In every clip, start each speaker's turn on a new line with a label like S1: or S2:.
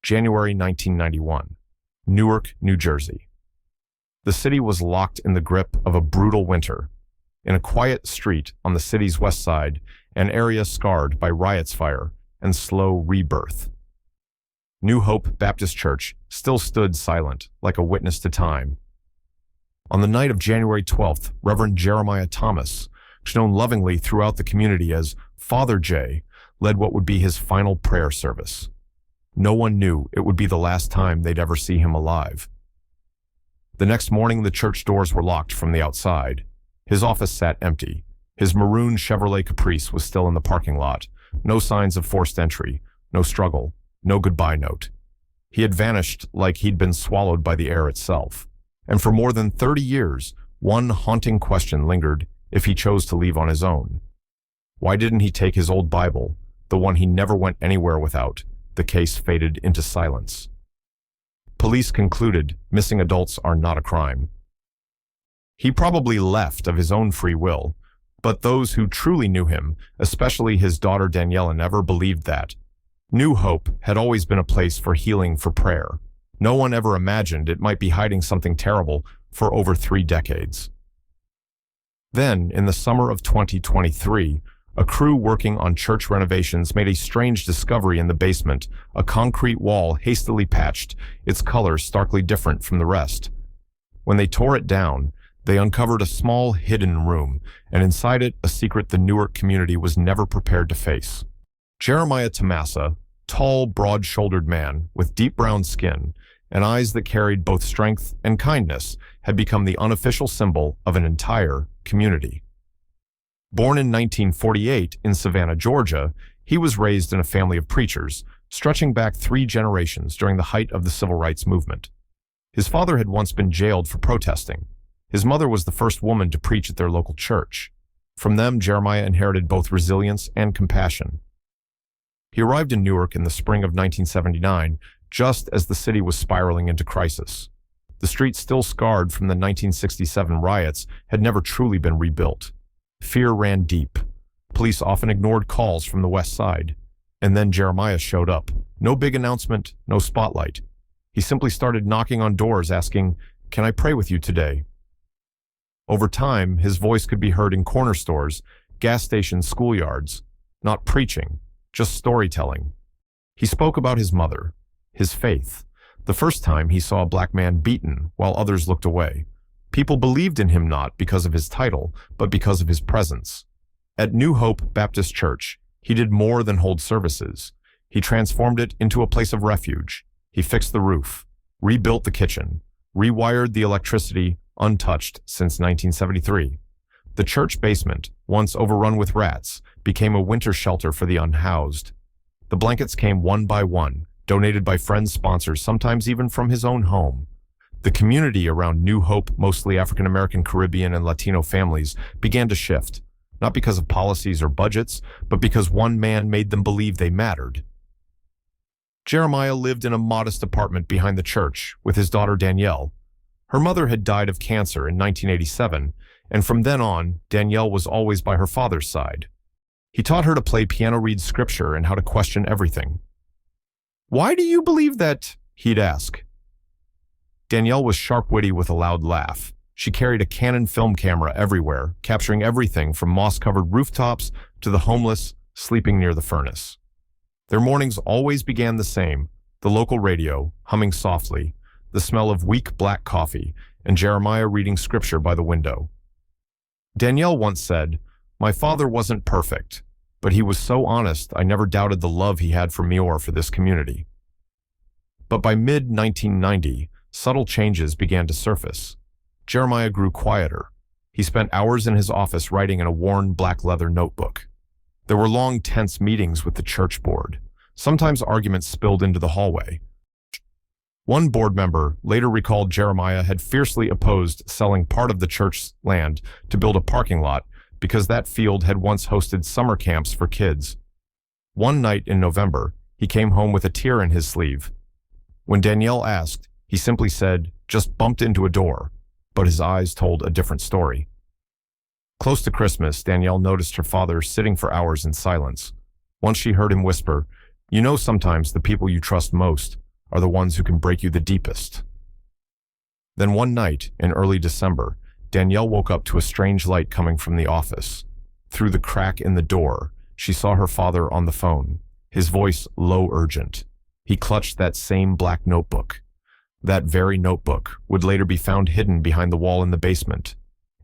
S1: January 1991, Newark, New Jersey. The city was locked in the grip of a brutal winter. In a quiet street on the city's west side, an area scarred by riots, fire, and slow rebirth. New Hope Baptist Church still stood silent, like a witness to time. On the night of January 12th, Reverend Jeremiah Thomas, known lovingly throughout the community as Father J, led what would be his final prayer service. No one knew it would be the last time they'd ever see him alive. The next morning, the church doors were locked from the outside. His office sat empty. His maroon Chevrolet Caprice was still in the parking lot. No signs of forced entry, no struggle, no goodbye note. He had vanished like he'd been swallowed by the air itself. And for more than 30 years, one haunting question lingered if he chose to leave on his own. Why didn't he take his old Bible, the one he never went anywhere without? The case faded into silence. Police concluded missing adults are not a crime. He probably left of his own free will, but those who truly knew him, especially his daughter Daniela, never believed that. New Hope had always been a place for healing, for prayer. No one ever imagined it might be hiding something terrible for over 3 decades. Then, in the summer of 2023, a crew working on church renovations made a strange discovery in the basement, a concrete wall hastily patched, its color starkly different from the rest. When they tore it down, they uncovered a small hidden room, and inside it a secret the Newark community was never prepared to face. Jeremiah Tomasa, tall, broad-shouldered man with deep brown skin and eyes that carried both strength and kindness, had become the unofficial symbol of an entire community. Born in 1948 in Savannah, Georgia, he was raised in a family of preachers, stretching back 3 generations during the height of the civil rights movement. His father had once been jailed for protesting. His mother was the first woman to preach at their local church. From them, Jeremiah inherited both resilience and compassion. He arrived in Newark in the spring of 1979, just as the city was spiraling into crisis. The street, still scarred from the 1967 riots, had never truly been rebuilt. Fear ran deep. Police often ignored calls from the west side. And then Jeremiah showed up. No big announcement, no spotlight. He simply started knocking on doors asking, "Can I pray with you today?" Over time, his voice could be heard in corner stores, gas stations, schoolyards. Not preaching, just storytelling. He spoke about his mother, his faith. The first time he saw a black man beaten while others looked away. People believed in him not because of his title, but because of his presence. At New Hope Baptist Church, he did more than hold services. He transformed it into a place of refuge. He fixed the roof, rebuilt the kitchen, rewired the electricity untouched since 1973. The church basement, once overrun with rats, became a winter shelter for the unhoused. The blankets came one by one, donated by friends, sponsors, sometimes even from his own home. The community around New Hope, mostly African-American, Caribbean, and Latino families, began to shift, not because of policies or budgets, but because one man made them believe they mattered. Jeremiah lived in a modest apartment behind the church with his daughter Danielle. Her mother had died of cancer in 1987, and from then on, Danielle was always by her father's side. He taught her to play piano, read scripture, and how to question everything. "Why do you believe that?" he'd ask. Danielle was sharp-witty with a loud laugh. She carried a Canon film camera everywhere, capturing everything from moss-covered rooftops to the homeless sleeping near the furnace. Their mornings always began the same, the local radio humming softly, the smell of weak black coffee, and Jeremiah reading scripture by the window. Danielle once said, "My father wasn't perfect, but he was so honest I never doubted the love he had for me or for this community." But by mid-1990, subtle changes began to surface. Jeremiah grew quieter. He spent hours in his office writing in a worn black leather notebook. There were long, tense meetings with the church board. Sometimes arguments spilled into the hallway. One board member later recalled Jeremiah had fiercely opposed selling part of the church's land to build a parking lot because that field had once hosted summer camps for kids. One night in November, he came home with a tear in his sleeve. When Danielle asked, he simply said, "Just bumped into a door," but his eyes told a different story. Close to Christmas, Danielle noticed her father sitting for hours in silence. Once she heard him whisper, "You know, sometimes the people you trust most are the ones who can break you the deepest. Then one night, in early December, Danielle woke up to a strange light coming from the office. Through the crack in the door, she saw her father on the phone, his voice low urgent. He clutched that same black notebook. That very notebook would later be found hidden behind the wall in the basement.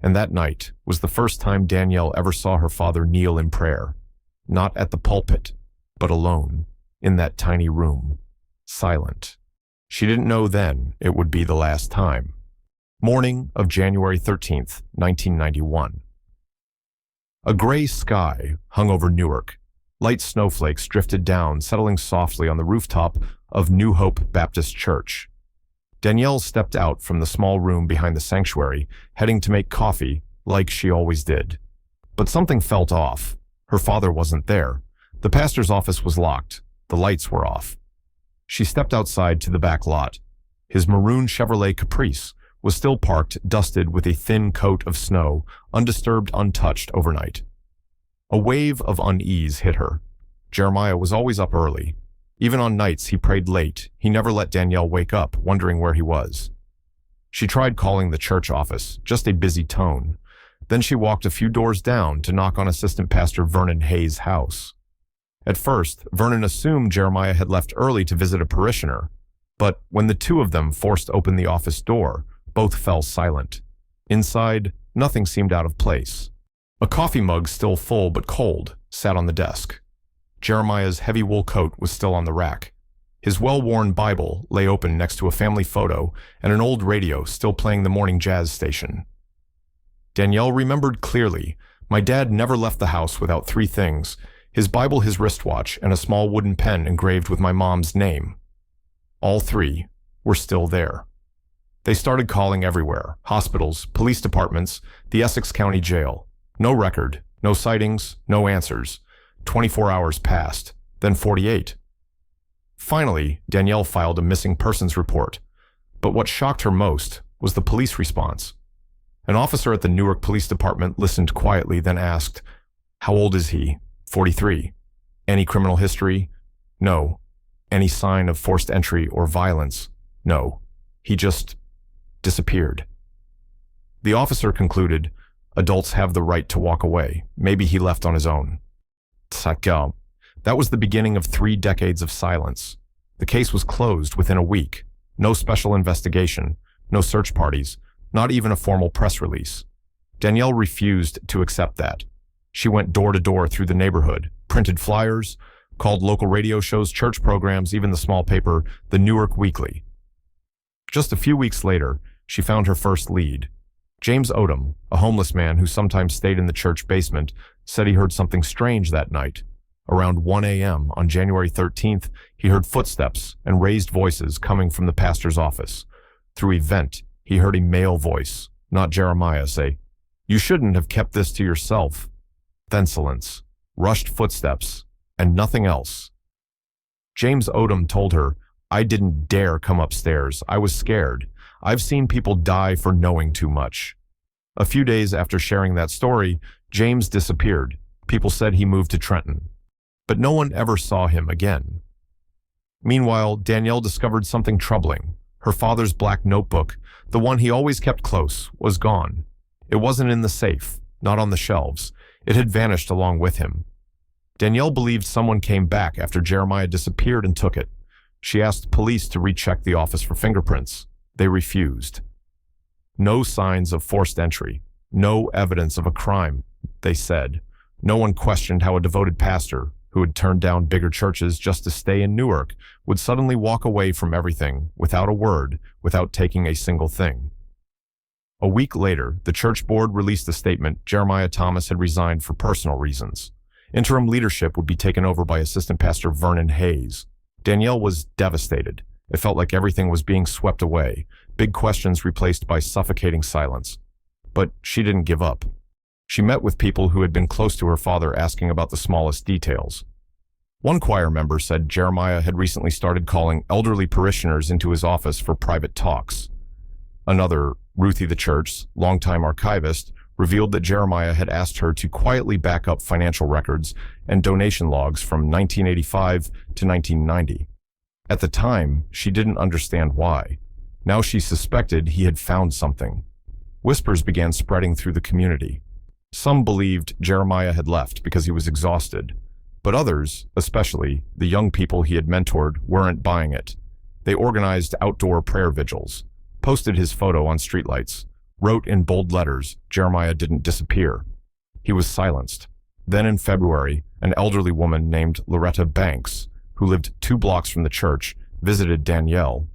S1: And that night was the first time Danielle ever saw her father kneel in prayer. Not at the pulpit, but alone, in that tiny room, silent. She didn't know then it would be the last time. Morning of January 13th, 1991. A gray sky hung over Newark. Light snowflakes drifted down, settling softly on the rooftop of New Hope Baptist Church. Danielle stepped out from the small room behind the sanctuary, heading to make coffee, like she always did. But something felt off. Her father wasn't there. The pastor's office was locked. The lights were off. She stepped outside to the back lot. His maroon Chevrolet Caprice was still parked, dusted with a thin coat of snow, undisturbed, untouched overnight. A wave of unease hit her. Jeremiah was always up early. Even on nights he prayed late, he never let Danielle wake up, wondering where he was. She tried calling the church office, just a busy tone. Then she walked a few doors down to knock on Assistant Pastor Vernon Hayes' house. At first, Vernon assumed Jeremiah had left early to visit a parishioner, but when the two of them forced open the office door, both fell silent. Inside, nothing seemed out of place. A coffee mug, still full but cold, sat on the desk. Jeremiah's heavy wool coat was still on the rack. His well-worn Bible lay open next to a family photo and an old radio still playing the morning jazz station. Danielle remembered clearly, my dad never left the house without three things: his Bible, his wristwatch, and a small wooden pen engraved with my mom's name. All three were still there. They started calling everywhere: hospitals, police departments, the Essex County Jail. No record, no sightings, no answers. 24 hours passed, then 48. Finally, Danielle filed a missing persons report. But what shocked her most was the police response. An officer at the Newark Police Department listened quietly, then asked, "How old is he?" 43. "Any criminal history?" "No." "Any sign of forced entry or violence?" "No. He just disappeared." The officer concluded, "Adults have the right to walk away. Maybe he left on his own." That was the beginning of 3 decades of silence. The case was closed within a week. No special investigation, no search parties, not even a formal press release. Danielle refused to accept that. She went door to door through the neighborhood, printed flyers, called local radio shows, church programs, even the small paper, the Newark Weekly. Just a few weeks later, she found her first lead. James Odom, a homeless man who sometimes stayed in the church basement, said he heard something strange that night. Around 1 a.m. on January 13th, he heard footsteps and raised voices coming from the pastor's office. Through a vent, he heard a male voice, not Jeremiah, say, "You shouldn't have kept this to yourself." Then silence, rushed footsteps, and nothing else. James Odom told her, "I didn't dare come upstairs. I was scared. I've seen people die for knowing too much." A few days after sharing that story, James disappeared. People said he moved to Trenton. But no one ever saw him again. Meanwhile, Danielle discovered something troubling. Her father's black notebook, the one he always kept close, was gone. It wasn't in the safe, not on the shelves. It had vanished along with him. Danielle believed someone came back after Jeremiah disappeared and took it. She asked police to recheck the office for fingerprints. They refused. No signs of forced entry. No evidence of a crime, they said. No one questioned how a devoted pastor, who had turned down bigger churches just to stay in Newark, would suddenly walk away from everything, without a word, without taking a single thing. A week later, the church board released a statement Jeremiah Thomas had resigned for personal reasons. Interim leadership would be taken over by Assistant Pastor Vernon Hayes. Danielle was devastated. It felt like everything was being swept away, big questions replaced by suffocating silence. But she didn't give up. She met with people who had been close to her father, asking about the smallest details. One choir member said Jeremiah had recently started calling elderly parishioners into his office for private talks. Another, Ruthie the Church's longtime archivist, revealed that Jeremiah had asked her to quietly back up financial records and donation logs from 1985 to 1990. At the time, she didn't understand why. Now she suspected he had found something. Whispers began spreading through the community. Some believed Jeremiah had left because he was exhausted, but others, especially the young people he had mentored, weren't buying it. They organized outdoor prayer vigils, posted his photo on streetlights, wrote in bold letters, "Jeremiah didn't disappear." He was silenced. Then in February, an elderly woman named Loretta Banks, who lived 2 blocks from the church, visited Danielle.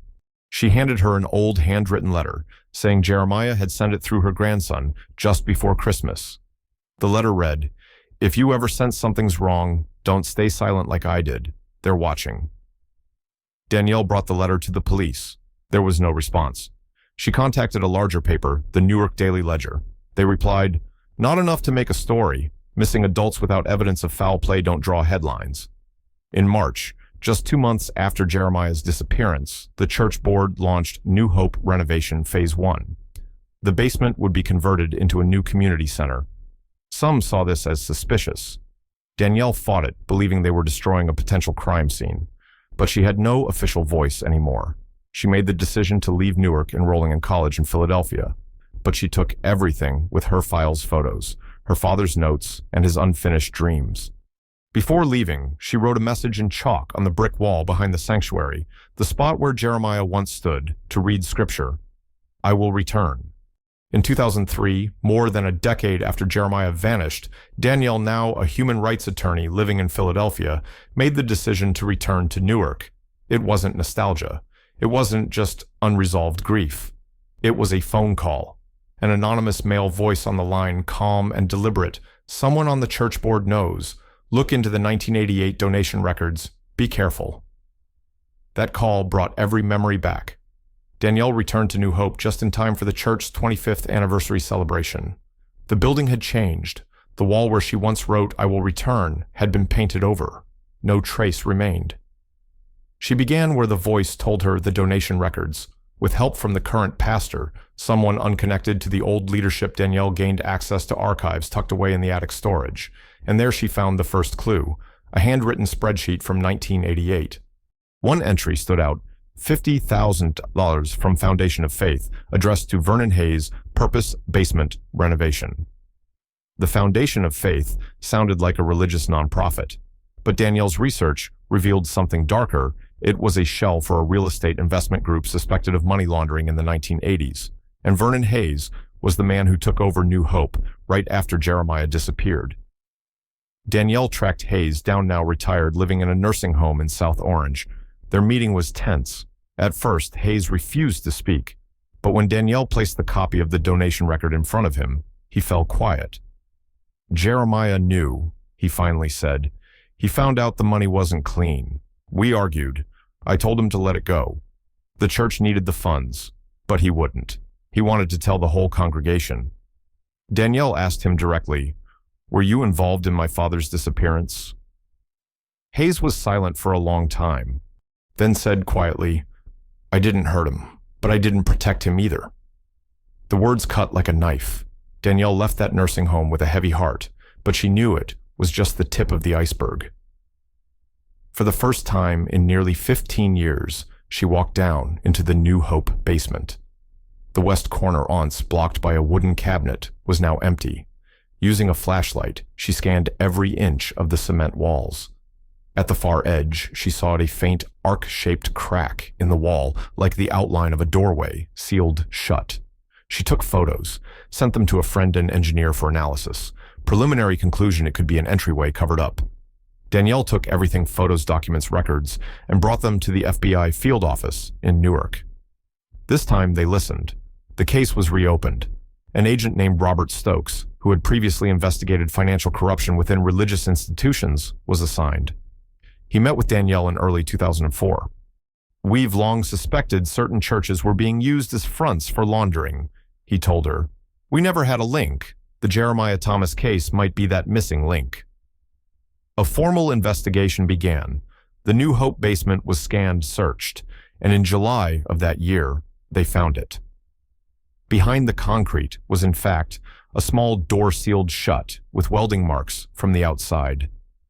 S1: She handed her an old handwritten letter, saying Jeremiah had sent it through her grandson just before Christmas. The letter read, "If you ever sense something's wrong, don't stay silent like I did. They're watching." Danielle brought the letter to the police. There was no response. She contacted a larger paper, the Newark Daily Ledger. They replied, "Not enough to make a story. Missing adults without evidence of foul play don't draw headlines." In March, just 2 months after Jeremiah's disappearance, the church board launched New Hope Renovation Phase 1. The basement would be converted into a new community center. Some saw this as suspicious. Danielle fought it, believing they were destroying a potential crime scene. But she had no official voice anymore. She made the decision to leave Newark, enrolling in college in Philadelphia. But she took everything with her file's photos, her father's notes, and his unfinished dreams. Before leaving, she wrote a message in chalk on the brick wall behind the sanctuary, the spot where Jeremiah once stood, to read scripture. "I will return." In 2003, more than a decade after Jeremiah vanished, Danielle, now a human rights attorney living in Philadelphia, made the decision to return to Newark. It wasn't nostalgia. It wasn't just unresolved grief. It was a phone call. An anonymous male voice on the line, calm and deliberate. "Someone on the church board knows. Look into the 1988 donation records. Be careful." That call brought every memory back. Danielle returned to New Hope just in time for the church's 25th anniversary celebration. The building had changed. The wall where she once wrote, "I will return," had been painted over. No trace remained. She began where the voice told her the donation records. With help from the current pastor, someone unconnected to the old leadership, Danielle gained access to archives tucked away in the attic storage. And there she found the first clue, a handwritten spreadsheet from 1988. One entry stood out, $50,000 from Foundation of Faith, addressed to Vernon Hayes, Purpose Basement Renovation. The Foundation of Faith sounded like a religious nonprofit, but Danielle's research revealed something darker. It was a shell for a real estate investment group suspected of money laundering in the 1980s, and Vernon Hayes was the man who took over New Hope right after Jeremiah disappeared. Danielle tracked Hayes down, now retired, living in a nursing home in South Orange. Their meeting was tense. At first, Hayes refused to speak, but when Danielle placed the copy of the donation record in front of him, he fell quiet. "Jeremiah knew," he finally said. "He found out the money wasn't clean. We argued. I told him to let it go. The church needed the funds, but he wouldn't. He wanted to tell the whole congregation." Danielle asked him directly, "Were you involved in my father's disappearance?" Hayes was silent for a long time, then said quietly, "I didn't hurt him, but I didn't protect him either." The words cut like a knife. Danielle left that nursing home with a heavy heart, but she knew it was just the tip of the iceberg. For the first time in nearly 15 years, she walked down into the New Hope basement. The west corner once blocked by a wooden cabinet was now empty. Using a flashlight, she scanned every inch of the cement walls. At the far edge, she saw a faint arc-shaped crack in the wall, like the outline of a doorway, sealed shut. She took photos, sent them to a friend and engineer for analysis. Preliminary conclusion: it could be an entryway covered up. Danielle took everything, photos, documents, records, and brought them to the FBI field office in Newark. This time they listened. The case was reopened. An agent named Robert Stokes, who had previously investigated financial corruption within religious institutions, was assigned. He met with Danielle in early 2004. "We've long suspected certain churches were being used as fronts for laundering," he told her. "We never had a link. The Jeremiah Thomas case might be that missing link." A formal investigation began. The New Hope basement was scanned, searched, and in July of that year, they found it. Behind the concrete was, in fact, a small door sealed shut with welding marks from the outside.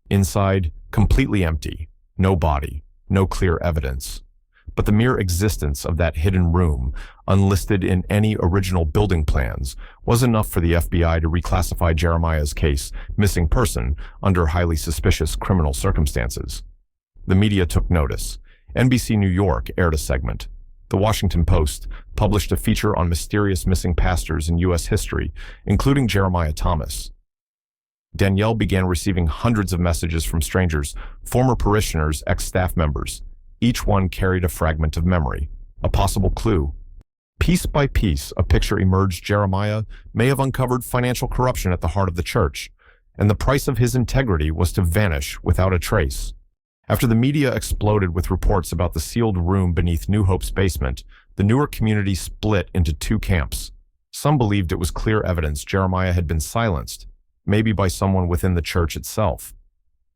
S1: Inside, completely empty, no body, no clear evidence. But the mere existence of that hidden room, unlisted in any original building plans, was enough for the FBI to reclassify Jeremiah's case, missing person, under highly suspicious criminal circumstances. The media took notice. NBC New York aired a segment. The Washington Post published a feature on mysterious missing pastors in U.S. history, including Jeremiah Thomas. Danielle began receiving hundreds of messages from strangers, former parishioners, ex-staff members. Each one carried a fragment of memory, a possible clue. Piece by piece, a picture emerged. Jeremiah may have uncovered financial corruption at the heart of the church, and the price of his integrity was to vanish without a trace. After the media exploded with reports about the sealed room beneath New Hope's basement, the Newark community split into two camps. Some believed it was clear evidence Jeremiah had been silenced, maybe by someone within the church itself.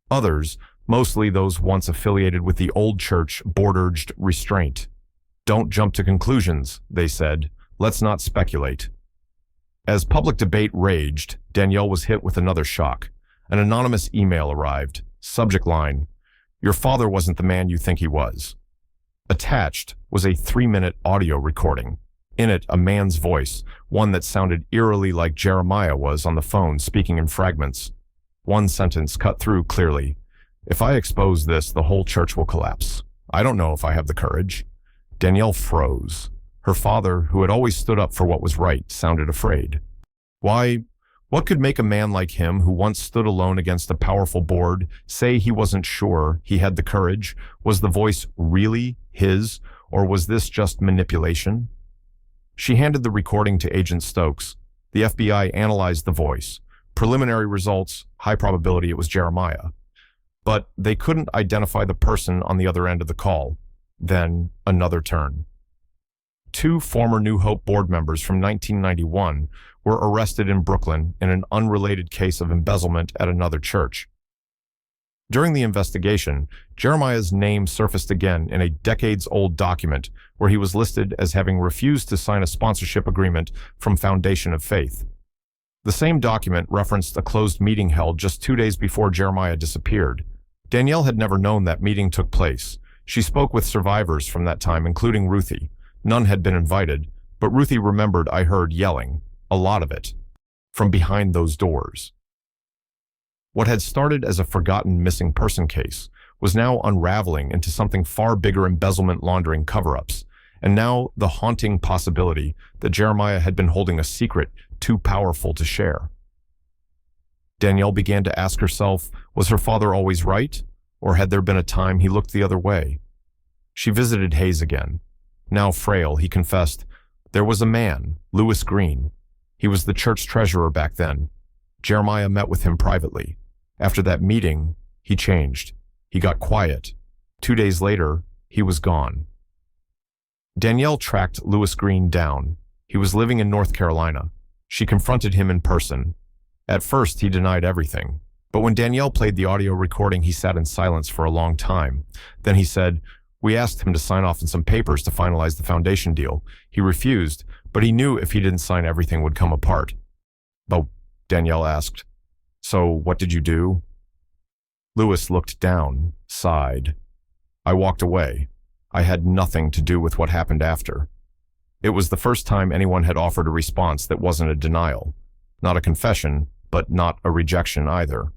S1: Others, mostly those once affiliated with the old church, urged restraint. "Don't jump to conclusions," they said. "Let's not speculate." As public debate raged, Danielle was hit with another shock. An anonymous email arrived. Subject line: "Your father wasn't the man you think he was." Attached was a 3-minute audio recording. In it, a man's voice, one that sounded eerily like Jeremiah was on the phone, speaking in fragments. One sentence cut through clearly: "If I expose this, the whole church will collapse. I don't know if I have the courage." Danielle froze. Her father, who had always stood up for what was right, sounded afraid. Why, what could make a man like him, who once stood alone against a powerful board, say he wasn't sure he had the courage? Was the voice really his, or was this just manipulation? She handed the recording to Agent Stokes. The FBI analyzed the voice. Preliminary results, high probability it was Jeremiah. But they couldn't identify the person on the other end of the call. Then, another turn. 2 former New Hope board members from 1991 were arrested in Brooklyn in an unrelated case of embezzlement at another church. During the investigation, Jeremiah's name surfaced again in a decades-old document where he was listed as having refused to sign a sponsorship agreement from Foundation of Faith. The same document referenced a closed meeting held just 2 days before Jeremiah disappeared. Danielle had never known that meeting took place. She spoke with survivors from that time, including Ruthie. None had been invited, but Ruthie remembered I heard yelling, a lot of it, from behind those doors. What had started as a forgotten missing person case was now unraveling into something far bigger: embezzlement, laundering, cover-ups, and now the haunting possibility that Jeremiah had been holding a secret too powerful to share. Danielle began to ask herself, was her father always right, or had there been a time he looked the other way? She visited Hayes again. Now frail, he confessed, there was a man, Lewis Green. He was the church treasurer back then. Jeremiah met with him privately. After that meeting, he changed. He got quiet. 2 days later, he was gone. Danielle tracked Lewis Green down. He was living in North Carolina. She confronted him in person. At first, he denied everything. But when Danielle played the audio recording, he sat in silence for a long time. Then he said, "We asked him to sign off on some papers to finalize the foundation deal. He refused, but he knew if he didn't sign, everything would come apart." "But," Danielle asked, "so what did you do?" Lewis looked down, sighed. "I walked away. I had nothing to do with what happened after." It was the first time anyone had offered a response that wasn't a denial. Not a confession, but not a rejection either.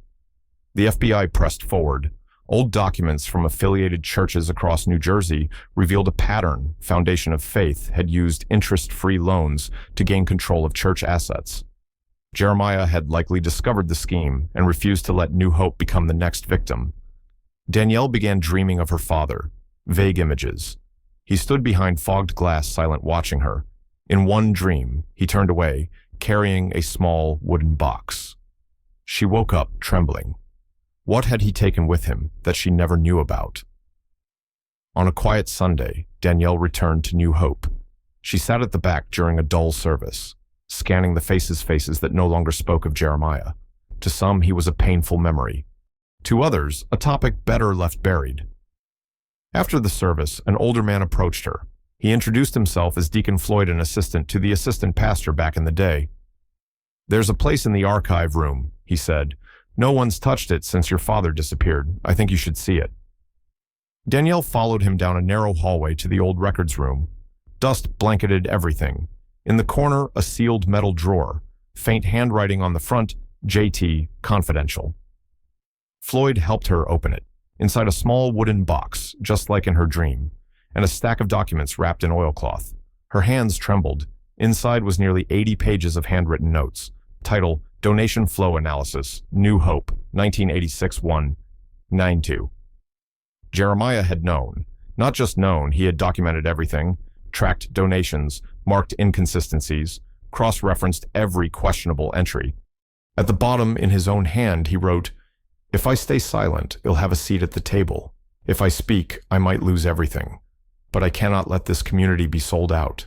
S1: The FBI pressed forward. Old documents from affiliated churches across New Jersey revealed a pattern. Foundation of Faith had used interest-free loans to gain control of church assets. Jeremiah had likely discovered the scheme and refused to let New Hope become the next victim. Danielle began dreaming of her father, vague images. He stood behind fogged glass, silent, watching her. In one dream, he turned away, carrying a small wooden box. She woke up, trembling. What had he taken with him that she never knew about? On a quiet Sunday, Danielle returned to New Hope. She sat at the back during a dull service, scanning the faces that no longer spoke of Jeremiah. To some, he was a painful memory. To others, a topic better left buried. After the service, an older man approached her. He introduced himself as Deacon Floyd, an assistant to the assistant pastor back in the day. "There's a place in the archive room," he said. "No one's touched it since your father disappeared. I think you should see it." Danielle followed him down a narrow hallway to the old records room. Dust blanketed everything. In the corner, a sealed metal drawer. Faint handwriting on the front, JT, confidential. Floyd helped her open it. Inside a small wooden box, just like in her dream, and a stack of documents wrapped in oilcloth. Her hands trembled. Inside was nearly 80 pages of handwritten notes. Title, Donation Flow Analysis, New Hope, 1986-1-92. Jeremiah had known. Not just known, he had documented everything, tracked donations, marked inconsistencies, cross-referenced every questionable entry. At the bottom, in his own hand, he wrote, "If I stay silent, you'll have a seat at the table. If I speak, I might lose everything. But I cannot let this community be sold out."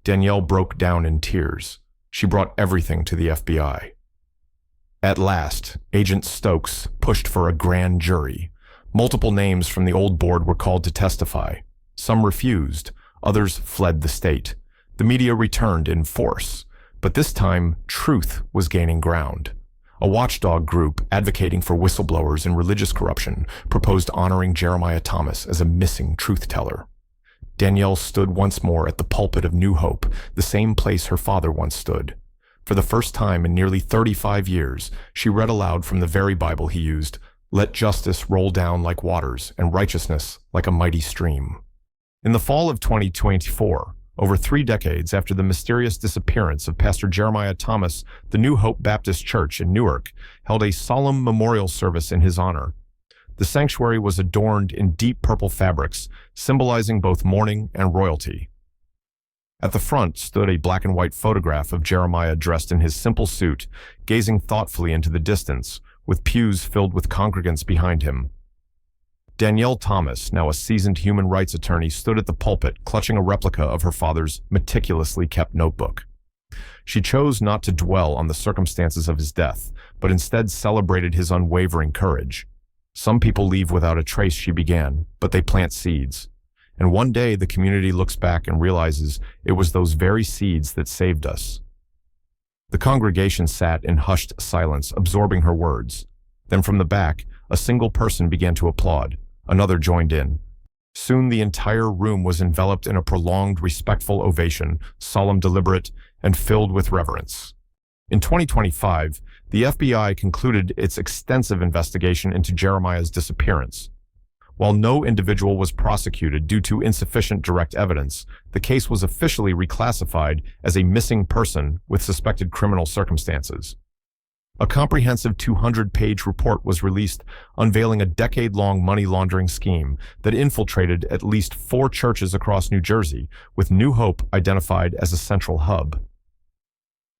S1: Danielle broke down in tears. She brought everything to the FBI. At last, Agent Stokes pushed for a grand jury. Multiple names from the old board were called to testify. Some refused, others fled the state. The media returned in force, but this time, truth was gaining ground. A watchdog group advocating for whistleblowers and religious corruption proposed honoring Jeremiah Thomas as a missing truth-teller. Danielle stood once more at the pulpit of New Hope, the same place her father once stood. For the first time in nearly 35 years, she read aloud from the very Bible he used, "Let justice roll down like waters and righteousness like a mighty stream." In the fall of 2024, over 3 decades after the mysterious disappearance of Pastor Jeremiah Thomas, the New Hope Baptist Church in Newark held a solemn memorial service in his honor. The sanctuary was adorned in deep purple fabrics, symbolizing both mourning and royalty. At the front stood a black and white photograph of Jeremiah dressed in his simple suit, gazing thoughtfully into the distance, with pews filled with congregants behind him. Danielle Thomas, now a seasoned human rights attorney, stood at the pulpit, clutching a replica of her father's meticulously kept notebook. She chose not to dwell on the circumstances of his death, but instead celebrated his unwavering courage. "Some people leave without a trace," she began, "but they plant seeds. And one day the community looks back and realizes it was those very seeds that saved us." The congregation sat in hushed silence, absorbing her words. Then from the back, a single person began to applaud. Another joined in. Soon the entire room was enveloped in a prolonged, respectful ovation, solemn, deliberate, and filled with reverence. In 2025, the FBI concluded its extensive investigation into Jeremiah's disappearance. While no individual was prosecuted due to insufficient direct evidence, the case was officially reclassified as a missing person with suspected criminal circumstances. A comprehensive 200-page report was released, unveiling a decade-long money laundering scheme that infiltrated at least 4 churches across New Jersey, with New Hope identified as a central hub.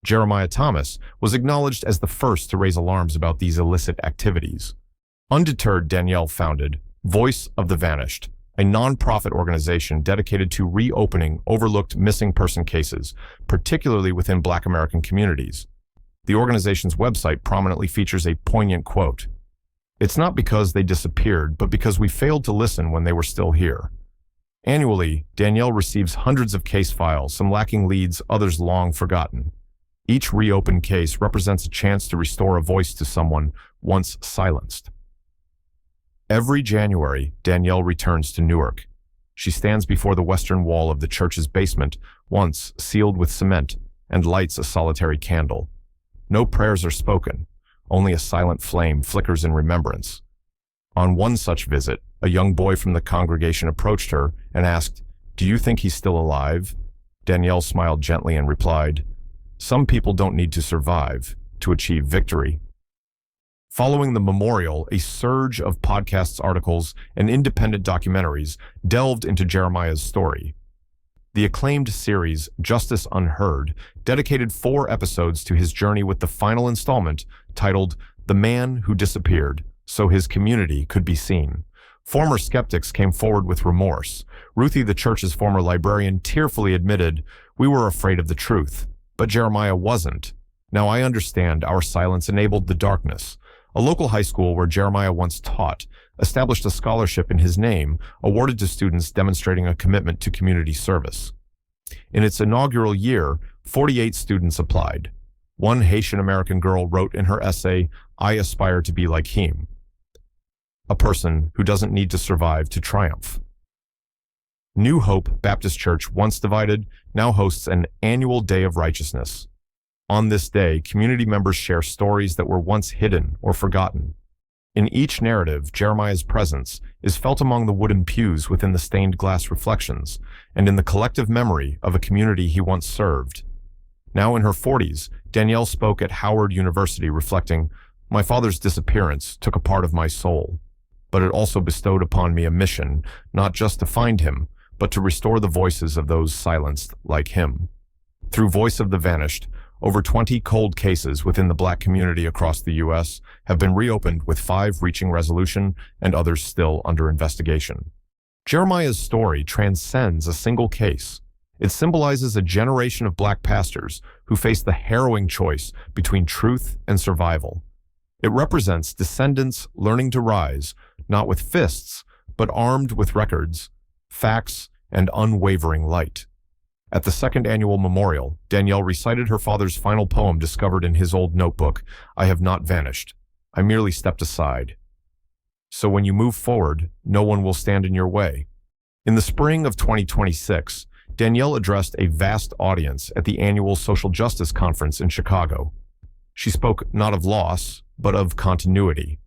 S1: Jeremiah Thomas was acknowledged as the first to raise alarms about these illicit activities. Undeterred, Danielle founded Voice of the Vanished, a non-profit organization dedicated to reopening overlooked missing person cases, particularly within Black American communities. The organization's website prominently features a poignant quote, "It's not because they disappeared, but because we failed to listen when they were still here." Annually, Danielle receives hundreds of case files, some lacking leads, others long forgotten. Each reopened case represents a chance to restore a voice to someone once silenced. Every January, Danielle returns to Newark. She stands before the western wall of the church's basement, once sealed with cement, and lights a solitary candle. No prayers are spoken, only a silent flame flickers in remembrance. On one such visit, a young boy from the congregation approached her and asked, "Do you think he's still alive?" Danielle smiled gently and replied, "Some people don't need to survive to achieve victory." Following the memorial, a surge of podcasts, articles, and independent documentaries delved into Jeremiah's story. The acclaimed series, Justice Unheard, dedicated 4 episodes to his journey, with the final installment titled The Man Who Disappeared, so his community could be seen. Former skeptics came forward with remorse. Ruthie, the church's former librarian, tearfully admitted, "We were afraid of the truth, but Jeremiah wasn't. Now I understand our silence enabled the darkness." A local high school where Jeremiah once taught established a scholarship in his name, awarded to students demonstrating a commitment to community service. In its inaugural year, 48 students applied. One Haitian-American girl wrote in her essay, "I aspire to be like him." a person who doesn't need to survive to triumph. New Hope Baptist Church, once divided, now hosts an annual Day of Righteousness. On this day, community members share stories that were once hidden or forgotten. In each narrative, Jeremiah's presence is felt among the wooden pews within the stained glass reflections, and in the collective memory of a community he once served. Now in her 40s, Danielle spoke at Howard University reflecting, "My father's disappearance took a part of my soul, but it also bestowed upon me a mission, not just to find him, but to restore the voices of those silenced like him." Through Voice of the Vanished, over 20 cold cases within the Black community across the U.S. have been reopened, with 5 reaching resolution and others still under investigation. Jeremiah's story transcends a single case. It symbolizes a generation of Black pastors who faced the harrowing choice between truth and survival. It represents descendants learning to rise, not with fists, but armed with records, facts, and unwavering light. At the second annual memorial, Danielle recited her father's final poem discovered in his old notebook, "I have not vanished. I merely stepped aside. So when you move forward, no one will stand in your way." In the spring of 2026, Danielle addressed a vast audience at the annual Social Justice Conference in Chicago. She spoke not of loss, but of continuity.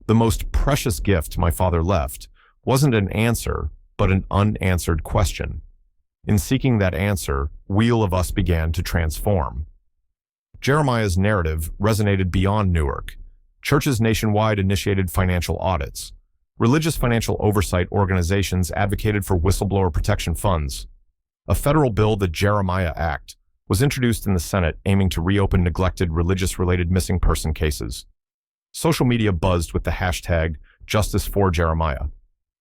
S1: "The most precious gift my father left wasn't an answer, but an unanswered question. In seeking that answer, Wheel of Us began to transform." Jeremiah's narrative resonated beyond Newark. Churches nationwide initiated financial audits. Religious financial oversight organizations advocated for whistleblower protection funds. A federal bill, the Jeremiah Act, was introduced in the Senate aiming to reopen neglected religious-related missing person cases. Social media buzzed with the hashtag #JusticeForJeremiah.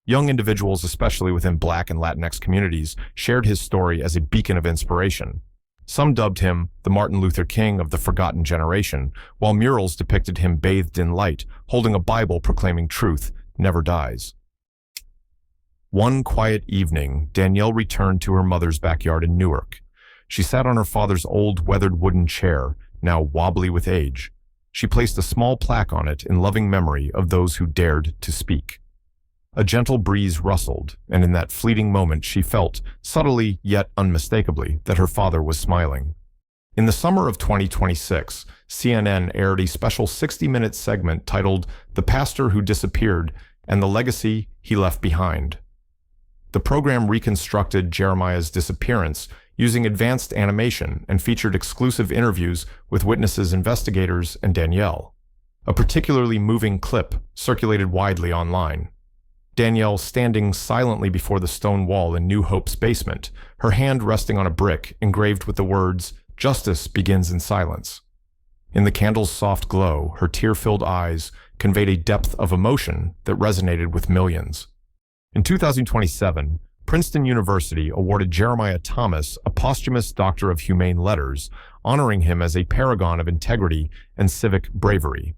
S1: Young individuals, especially within Black and Latinx communities, shared his story as a beacon of inspiration. Some dubbed him the Martin Luther King of the forgotten generation, while murals depicted him bathed in light, holding a Bible proclaiming truth never dies. One quiet evening, Danielle returned to her mother's backyard in Newark. She sat on her father's old weathered wooden chair, now wobbly with age. She placed a small plaque on it in loving memory of those who dared to speak. A gentle breeze rustled, and in that fleeting moment she felt, subtly yet unmistakably, that her father was smiling. In the summer of 2026, CNN aired a special 60-minute segment titled "The Pastor Who Disappeared and the Legacy He Left Behind." The program reconstructed Jeremiah's disappearance using advanced animation and featured exclusive interviews with witnesses, investigators, and Danielle. A particularly moving clip circulated widely online. Danielle standing silently before the stone wall in New Hope's basement, her hand resting on a brick engraved with the words, "Justice begins in silence." In the candle's soft glow, her tear-filled eyes conveyed a depth of emotion that resonated with millions. In 2027, Princeton University awarded Jeremiah Thomas a posthumous Doctor of Humane Letters, honoring him as a paragon of integrity and civic bravery.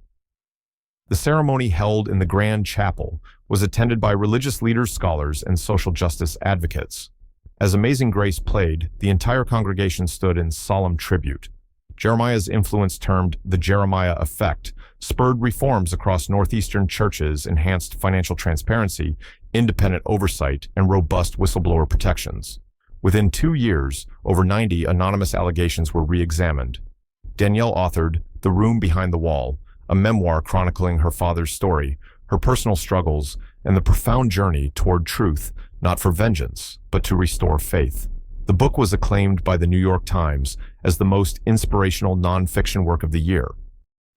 S1: The ceremony, held in the Grand Chapel, was attended by religious leaders, scholars, and social justice advocates. As Amazing Grace played, the entire congregation stood in solemn tribute. Jeremiah's influence, termed the Jeremiah Effect, spurred reforms across Northeastern churches, enhanced financial transparency, independent oversight, and robust whistleblower protections. Within 2 years, over 90 anonymous allegations were re-examined. Danielle authored The Room Behind the Wall, a memoir chronicling her father's story, her personal struggles, and the profound journey toward truth, not for vengeance, but to restore faith. The book was acclaimed by the New York Times as the most inspirational nonfiction work of the year.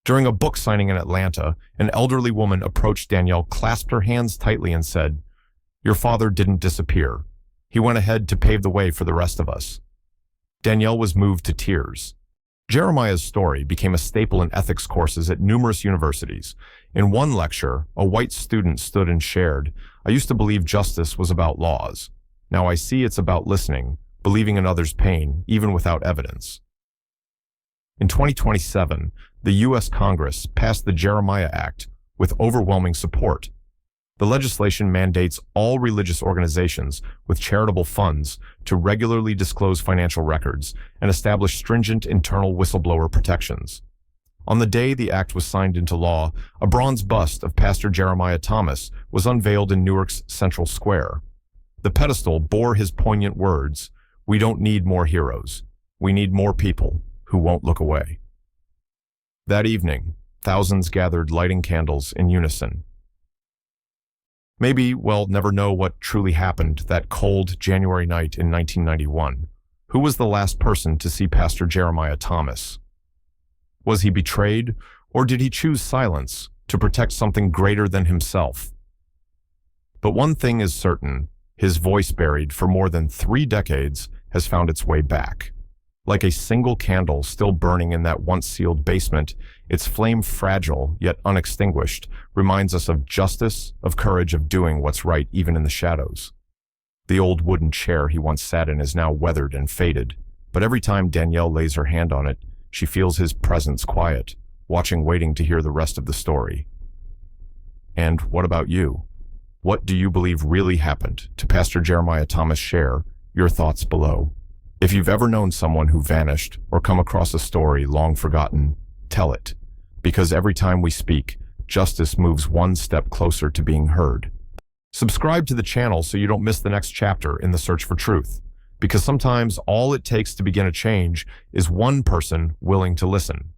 S1: During a book signing in Atlanta, an elderly woman approached Danielle, clasped her hands tightly, and said, "Your father didn't disappear. He went ahead to pave the way for the rest of us." Danielle was moved to tears. Jeremiah's story became a staple in ethics courses at numerous universities. In one lecture, a white student stood and shared, "I used to believe justice was about laws. Now I see it's about listening, believing in others' pain, even without evidence." In 2027, the U.S. Congress passed the Jeremiah Act with overwhelming support. The legislation mandates all religious organizations with charitable funds to regularly disclose financial records and establish stringent internal whistleblower protections. On the day the act was signed into law, a bronze bust of Pastor Jeremiah Thomas was unveiled in Newark's Central Square. The pedestal bore his poignant words, "We don't need more heroes. We need more people who won't look away." That evening, thousands gathered lighting candles in unison. Maybe we'll never know what truly happened that cold January night in 1991. Who was the last person to see Pastor Jeremiah Thomas? Was he betrayed, or did he choose silence to protect something greater than himself? But one thing is certain, his voice buried for more than 3 decades has found its way back. Like a single candle still burning in that once-sealed basement, its flame fragile yet unextinguished reminds us of justice, of courage, of doing what's right even in the shadows. The old wooden chair he once sat in is now weathered and faded, but every time Danielle lays her hand on it, she feels his presence quiet, watching, waiting to hear the rest of the story. And what about you? What do you believe really happened to Pastor Jeremiah Thomas? Share your thoughts below. If you've ever known someone who vanished or come across a story long forgotten, tell it, because every time we speak, justice moves one step closer to being heard. Subscribe to the channel so you don't miss the next chapter in the search for truth, because sometimes all it takes to begin a change is one person willing to listen.